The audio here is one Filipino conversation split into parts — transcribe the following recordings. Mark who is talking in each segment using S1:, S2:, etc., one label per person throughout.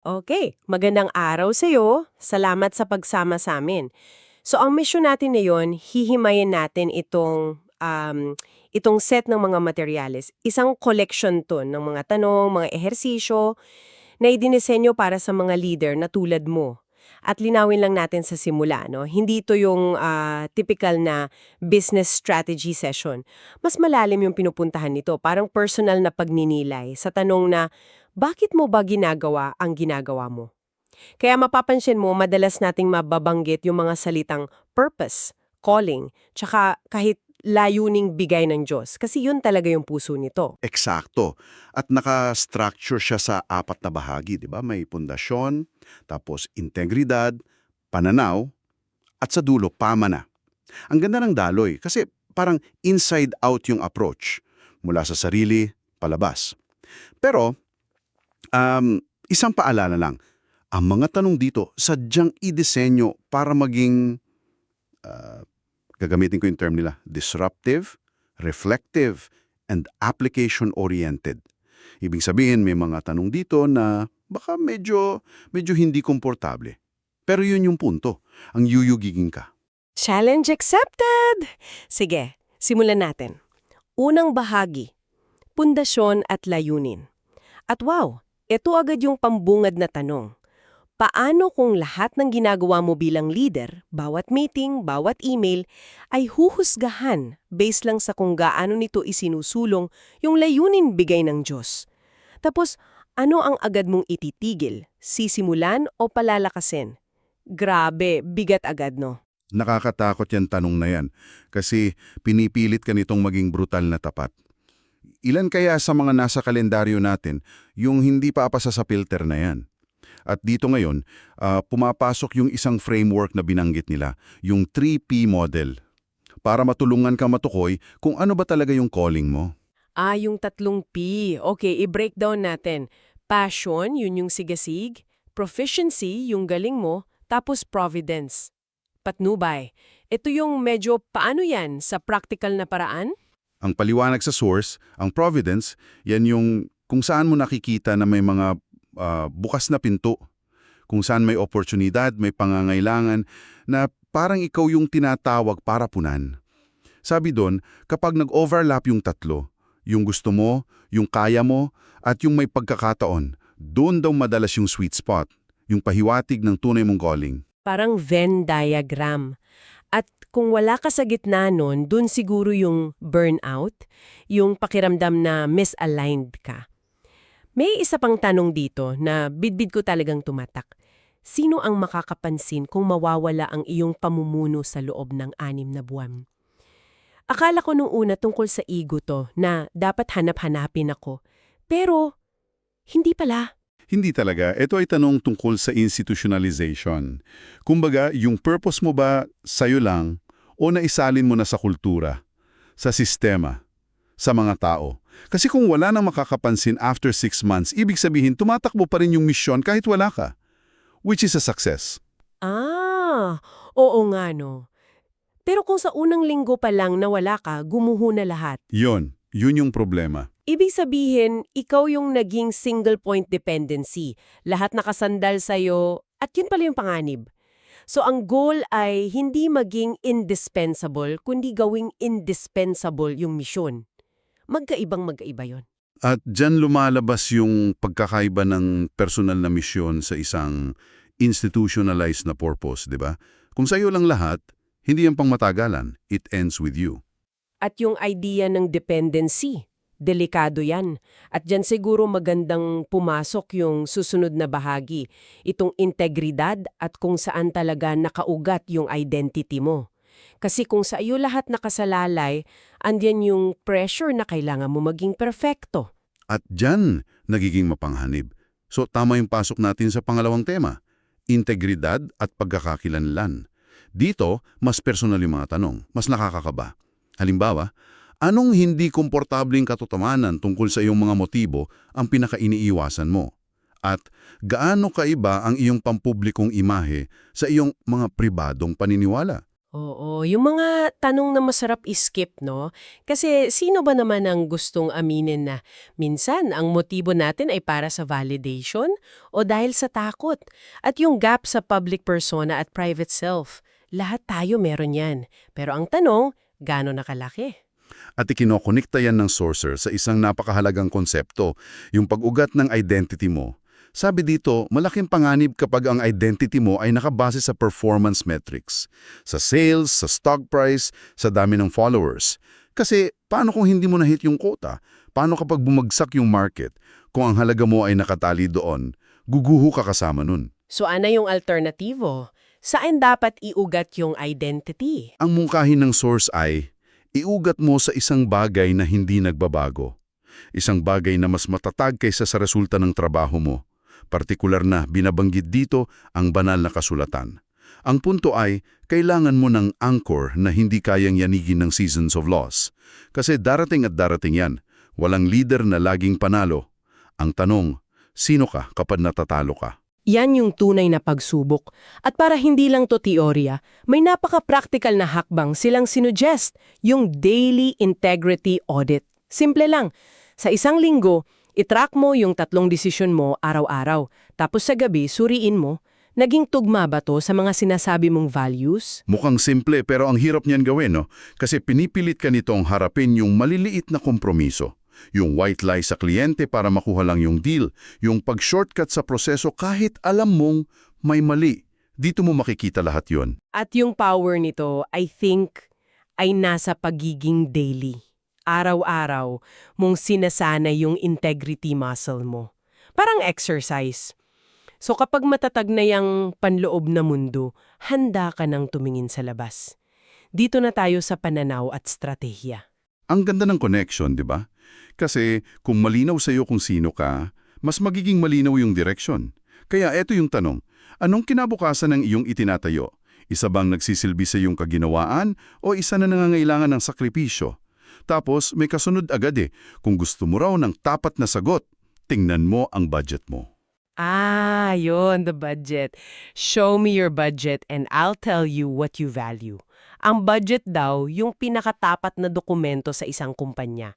S1: Okay, magandang araw sa iyo. Salamat sa pagsama sa amin. So ang mission natin ngayon, hihimayin natin itong set ng mga materyales. Isang collection 'to ng mga tanong, mga ehersisyo na idinisenyo para sa mga leader na tulad mo. At linawin lang natin sa simula, no? Hindi ito yung typical na business strategy session. Mas malalim yung pinupuntahan nito, parang personal na pagninilay sa tanong na, bakit mo ba ginagawa ang ginagawa mo? Kaya mapapansin mo, madalas nating mababanggit yung mga salitang purpose, calling, tsaka kahit layuning bigay ng Diyos. Kasi yun talaga yung puso nito.
S2: Eksakto. At naka-structure siya sa apat na bahagi, di ba? May pundasyon, tapos integridad, pananaw, at sa dulo, pamana. Ang ganda ng daloy kasi parang inside-out yung approach. Mula sa sarili, palabas. Pero, isang paalala lang. Ang mga tanong dito, sadyang idisenyo para maging, gagamitin ko yung term nila, disruptive, reflective, and application-oriented. Ibig sabihin, may mga tanong dito na baka medyo hindi komportable. Pero yun yung punto. Ang yuyugiging ka.
S1: Challenge accepted! Sige, simulan natin. Unang bahagi, pundasyon at layunin. At wow, ito agad yung pambungad na tanong. Paano kung lahat ng ginagawa mo bilang leader, bawat meeting, bawat email, ay huhusgahan based lang sa kung gaano nito isinusulong yung layunin bigay ng Diyos? Tapos, ano ang agad mong ititigil? Sisimulan o palalakasin? Grabe, bigat agad, no?
S2: Nakakatakot yan tanong na yan kasi pinipilit ka nitong maging brutal na tapat. Ilan kaya sa mga nasa kalendaryo natin yung hindi papasa sa filter na yan? At dito ngayon, pumapasok yung isang framework na binanggit nila, yung 3P model, para matulungan ka matukoy kung ano ba talaga yung calling mo.
S1: Yung tatlong P. Okay, i-breakdown natin. Passion, yun yung sigasig. Proficiency, yung galing mo. Tapos providence. Patnubay. Ito yung medyo paano yan sa practical na paraan?
S2: Ang paliwanag sa source, ang providence, yan yung kung saan mo nakikita na may mga bukas na pinto, kung saan may oportunidad, may pangangailangan, na parang ikaw yung tinatawag para punan. Sabi doon, kapag nag-overlap yung tatlo, yung gusto mo, yung kaya mo, at yung may pagkakataon, doon daw madalas yung sweet spot, yung pahiwatig ng tunay mong calling.
S1: Parang Venn diagram. At kung wala ka sa gitna nun, dun siguro yung burnout, yung pakiramdam na misaligned ka. May isa pang tanong dito na bidbid ko talagang tumatak. Sino ang makakapansin kung mawawala ang iyong pamumuno sa loob ng 6 na buwan? Akala ko nung una tungkol sa ego to na dapat hanap-hanapin ako. Pero, hindi pala.
S2: Hindi talaga. Ito ay tanong tungkol sa institutionalization. Kumbaga, yung purpose mo ba sa'yo lang o naisalin mo na sa kultura, sa sistema, sa mga tao? Kasi kung wala nang makakapansin after 6 months, ibig sabihin tumatakbo pa rin yung misyon kahit wala ka, which is a success.
S1: Oo nga no. Pero kung sa unang linggo pa lang nawala ka, gumuho na lahat.
S2: Yun yung problema.
S1: Ibig sabihin, ikaw yung naging single point dependency. Lahat nakasandal sa'yo, at yun pala yung panganib. So ang goal ay hindi maging indispensable, kundi gawing indispensable yung misyon. Magkaiba yon.
S2: At dyan lumalabas yung pagkakaiba ng personal na misyon sa isang institutionalized na purpose, di ba? Kung sa'yo lang lahat, hindi yan pangmatagalan. It ends with you.
S1: At yung idea ng dependency, delikado yan. At dyan siguro magandang pumasok yung susunod na bahagi, itong integridad at kung saan talaga nakaugat yung identity mo. Kasi kung sa iyo lahat nakasalalay, andyan yung pressure na kailangan mo maging perfecto.
S2: At dyan, nagiging mapanghanib. So tama yung pasok natin sa pangalawang tema, integridad at pagkakakilanlan. Dito, mas personal yung mga tanong, mas nakakakaba. Halimbawa, anong hindi komportabling katotohanan tungkol sa iyong mga motibo ang pinakainiiwasan mo? At gaano kaiba ang iyong pampublikong imahe sa iyong mga pribadong paniniwala?
S1: Oo, yung mga tanong na masarap i-skip, no? Kasi sino ba naman ang gustong aminin na minsan ang motibo natin ay para sa validation o dahil sa takot? At yung gap sa public persona at private self, lahat tayo meron yan. Pero ang tanong, gaano nakalaki?
S2: At ikinokonekta yan ng Sorcerer sa isang napakahalagang konsepto, yung pag-ugat ng identity mo. Sabi dito, malaking panganib kapag ang identity mo ay nakabase sa performance metrics, sa sales, sa stock price, sa dami ng followers. Kasi paano kung hindi mo na-hit yung quota? Paano kapag bumagsak yung market? Kung ang halaga mo ay nakatali doon, guguho ka kasama nun.
S1: So ano yung alternatibo? Saan dapat iugat yung identity?
S2: Ang mungkahin ng source ay, iugat mo sa isang bagay na hindi nagbabago. Isang bagay na mas matatag kaysa sa resulta ng trabaho mo. Partikular na binabanggit dito ang banal na kasulatan. Ang punto ay, kailangan mo ng anchor na hindi kayang yanigin ng seasons of loss. Kasi darating at darating yan. Walang leader na laging panalo. Ang tanong, sino ka kapag natatalo ka?
S1: Yan yung tunay na pagsubok. At para hindi lang to teorya, may napaka-practical na hakbang silang sinuggest, yung Daily Integrity Audit. Simple lang. Sa isang linggo, itrack mo yung 3 desisyon mo araw-araw. Tapos sa gabi, suriin mo, naging tugma ba to sa mga sinasabi mong values?
S2: Mukhang simple pero ang hirap niyan gawin, no? Kasi pinipilit ka nitong harapin yung maliliit na kompromiso. Yung white lie sa kliyente para makuha lang yung deal. Yung pag-shortcut sa proseso kahit alam mong may mali. Dito mo makikita lahat yon.
S1: At yung power nito, I think, ay nasa pagiging daily. Araw-araw mong sinasanay yung integrity muscle mo. Parang exercise. So kapag matatag na yung panloob na mundo, handa ka nang tumingin sa labas. Dito na tayo sa pananaw at stratehiya.
S2: Ang ganda ng connection, di ba? Kasi kung malinaw sa iyo kung sino ka, mas magiging malinaw yung direksyon. Kaya eto yung tanong, anong kinabukasan ng iyong itinatayo? Isa bang nagsisilbi sa iyong kaginawaan o isa na nangangailangan ng sakripisyo? Tapos may kasunod agad kung gusto mo raw ng tapat na sagot, tingnan mo ang budget mo.
S1: Yun, the budget. Show me your budget and I'll tell you what you value. Ang budget daw, yung pinakatapat na dokumento sa isang kumpanya.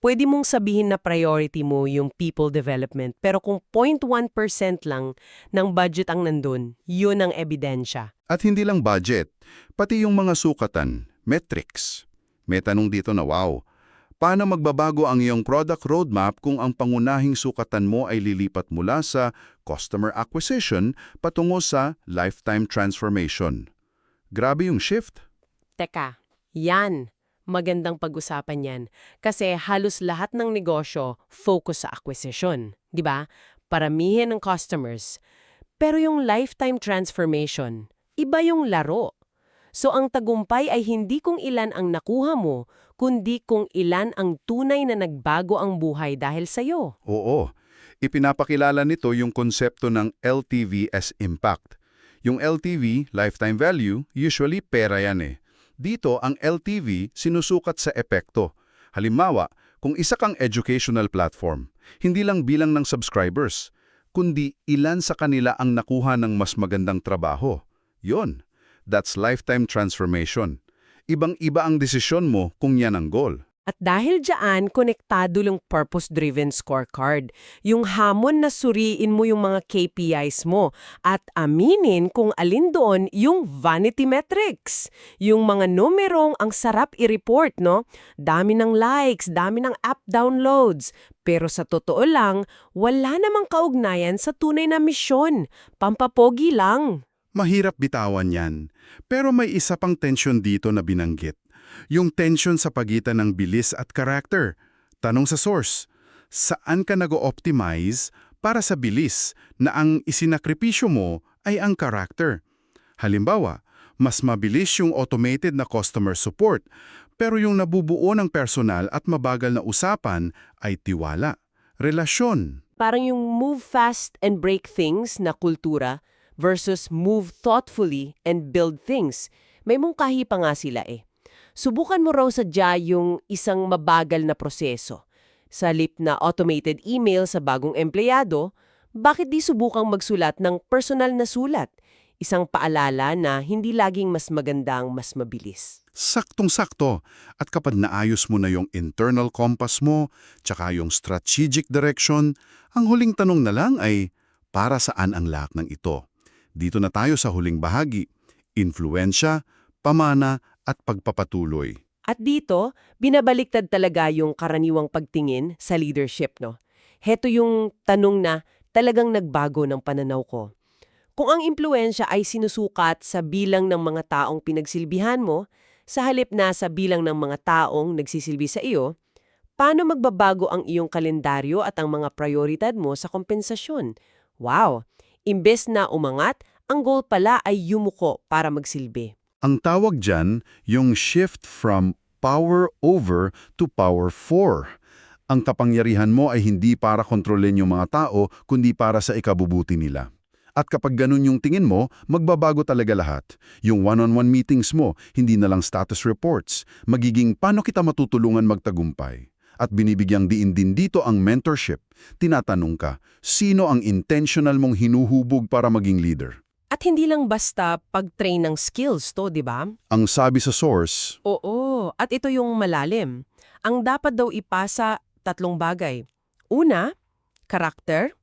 S1: Pwede mong sabihin na priority mo yung people development, pero kung 0.1% lang ng budget ang nandun, yun ang ebidensya.
S2: At hindi lang budget, pati yung mga sukatan, metrics. May tanong dito na wow, paano magbabago ang iyong product roadmap kung ang pangunahing sukatan mo ay lilipat mula sa customer acquisition patungo sa lifetime transformation? Grabe yung shift.
S1: Teka, yan. Magandang pag-usapan yan. Kasi halos lahat ng negosyo focus sa acquisition. Di ba? Paramihin ng customers. Pero yung lifetime transformation, iba yung laro. So ang tagumpay ay hindi kung ilan ang nakuha mo, kundi kung ilan ang tunay na nagbago ang buhay dahil sa'yo.
S2: Oo, ipinapakilala nito yung konsepto ng LTV as impact. Yung LTV, lifetime value, usually pera yan. Dito, ang LTV sinusukat sa epekto. Halimbawa, kung isa kang educational platform, hindi lang bilang ng subscribers, kundi ilan sa kanila ang nakuha ng mas magandang trabaho. Yon, that's lifetime transformation. Ibang-iba ang desisyon mo kung yan ang goal.
S1: At dahil dyan, konektado yung purpose-driven scorecard. Yung hamon na suriin mo yung mga KPIs mo at aminin kung alin doon yung vanity metrics. Yung mga numerong ang sarap i-report, no? Dami ng likes, dami ng app downloads. Pero sa totoo lang, wala namang kaugnayan sa tunay na misyon. Pampapogi lang.
S2: Mahirap bitawan yan. Pero may isa pang tension dito na binanggit. Yung tension sa pagitan ng bilis at character. Tanong sa source, saan ka nag-optimize para sa bilis na ang isinakripisyo mo ay ang character? Halimbawa, mas mabilis yung automated na customer support, pero yung nabubuo ng personal at mabagal na usapan ay tiwala, relasyon.
S1: Parang yung move fast and break things na kultura versus move thoughtfully and build things. May mungkahi pa nga sila Subukan mo raw sadya yung isang mabagal na proseso. Sa halip na automated email sa bagong empleyado, bakit di subukang magsulat ng personal na sulat? Isang paalala na hindi laging mas magandang mas mabilis.
S2: Saktong-sakto. At kapag naayos mo na yung internal compass mo, tsaka yung strategic direction, ang huling tanong na lang ay, para saan ang lahat ng ito? Dito na tayo sa huling bahagi, influensya, pamana at pagpapatuloy.
S1: At dito, binabaliktad talaga yung karaniwang pagtingin sa leadership, no? Heto yung tanong na talagang nagbago ng pananaw ko. Kung ang impluensya ay sinusukat sa bilang ng mga taong pinagsilbihan mo, sa halip na sa bilang ng mga taong nagsisilbi sa iyo, paano magbabago ang iyong kalendaryo at ang mga prioridad mo sa kompensasyon? Wow! Imbes na umangat, ang goal pala ay yumuko para magsilbi.
S2: Ang tawag dyan, yung shift from power over to power for. Ang kapangyarihan mo ay hindi para kontrolin yung mga tao, kundi para sa ikabubuti nila. At kapag ganun yung tingin mo, magbabago talaga lahat. Yung one-on-one meetings mo, hindi na lang status reports. Magiging paano kita matutulungan magtagumpay. At binibigyang diin din dito ang mentorship. Tinatanong ka, sino ang intentional mong hinuhubog para maging leader?
S1: At hindi lang basta pag-train ng skills to, di ba?
S2: Ang sabi sa source,
S1: Oo, at ito yung malalim. Ang dapat daw ipasa 3 bagay. Una, karakter.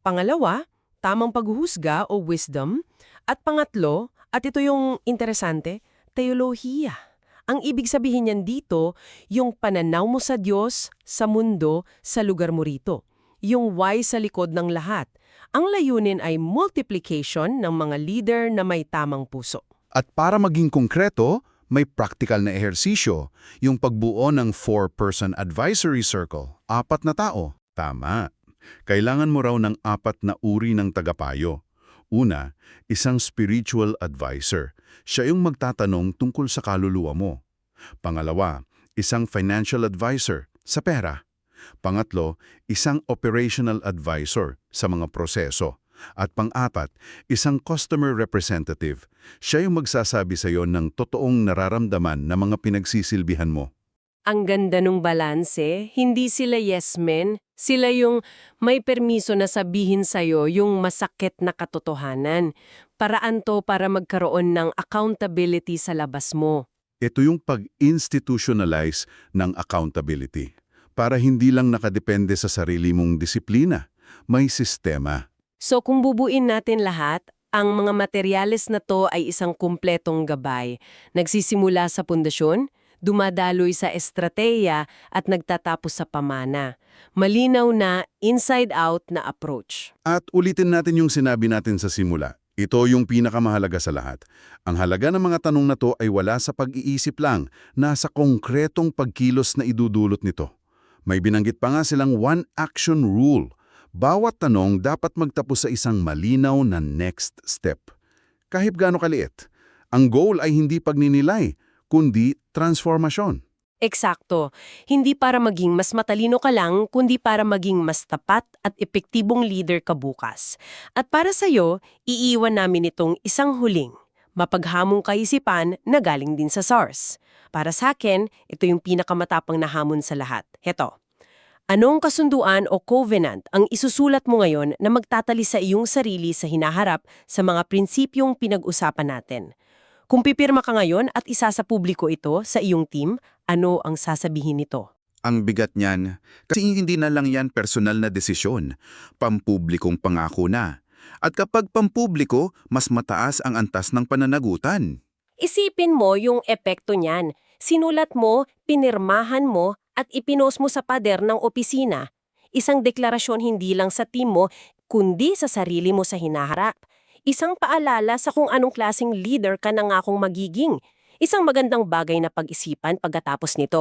S1: Pangalawa, tamang paghuhusga o wisdom. At pangatlo, at ito yung interesante, teolohiya. Ang ibig sabihin niyan dito, yung pananaw mo sa Diyos, sa mundo, sa lugar mo rito. Yung why sa likod ng lahat. Ang layunin ay multiplication ng mga leader na may tamang puso.
S2: at para maging konkreto, may practical na ehersisyo, yung pagbuo ng 4-person advisory circle, 4 na tao. Tama. Kailangan mo raw ng 4 na uri ng tagapayo. Una, isang spiritual advisor. Siya yung magtatanong tungkol sa kaluluwa mo. Pangalawa, isang financial advisor sa pera. Pangatlo, isang operational advisor sa mga proseso. At pang-apat, isang customer representative. Siya yung magsasabi sa iyo ng totoong nararamdaman na mga pinagsisilbihan mo.
S1: Ang ganda nung balanse, hindi sila yes men, sila yung may permiso na sabihin sa'yo yung masakit na katotohanan. Paraan to para magkaroon ng accountability sa labas mo.
S2: Ito yung pag-institutionalize ng accountability. Para hindi lang nakadepende sa sarili mong disiplina, may sistema.
S1: So kung bubuin natin lahat, ang mga materyales na to ay isang kumpletong gabay. Nagsisimula sa pundasyon, dumadaloy sa estratehiya at nagtatapos sa pamana. Malinaw na inside-out na approach.
S2: At ulitin natin yung sinabi natin sa simula. Ito yung pinakamahalaga sa lahat. Ang halaga ng mga tanong na to ay wala sa pag-iisip lang, nasa konkretong pagkilos na idudulot nito. May binanggit pa nga silang one-action rule. Bawat tanong dapat magtapos sa isang malinaw na next step. Kahit gaano kaliit, ang goal ay hindi pagninilay, kundi transformasyon.
S1: Eksakto. Hindi para maging mas matalino ka lang, kundi para maging mas tapat at epektibong leader ka bukas. At para sa'yo, iiwan namin itong isang huling, mapaghamong kaisipan na galing din sa SARS. Para sa akin, ito yung pinakamatapang na hamon sa lahat. Heto. Anong kasunduan o covenant ang isusulat mo ngayon na magtatali sa iyong sarili sa hinaharap sa mga prinsipyong pinag-usapan natin? Kung pipirma ka ngayon at isa sa publiko ito sa iyong team, ano ang sasabihin nito?
S3: Ang bigat niyan, kasi hindi na lang yan personal na desisyon, pampublikong pangako na. At kapag pampubliko, mas mataas ang antas ng pananagutan.
S1: Isipin mo yung epekto niyan. Sinulat mo, pinirmahan mo, at ipinost mo sa pader ng opisina. Isang deklarasyon hindi lang sa team mo, kundi sa sarili mo sa hinaharap. Isang paalala sa kung anong klaseng leader ka na nga kung magiging. Isang magandang bagay na pag-isipan pagkatapos nito.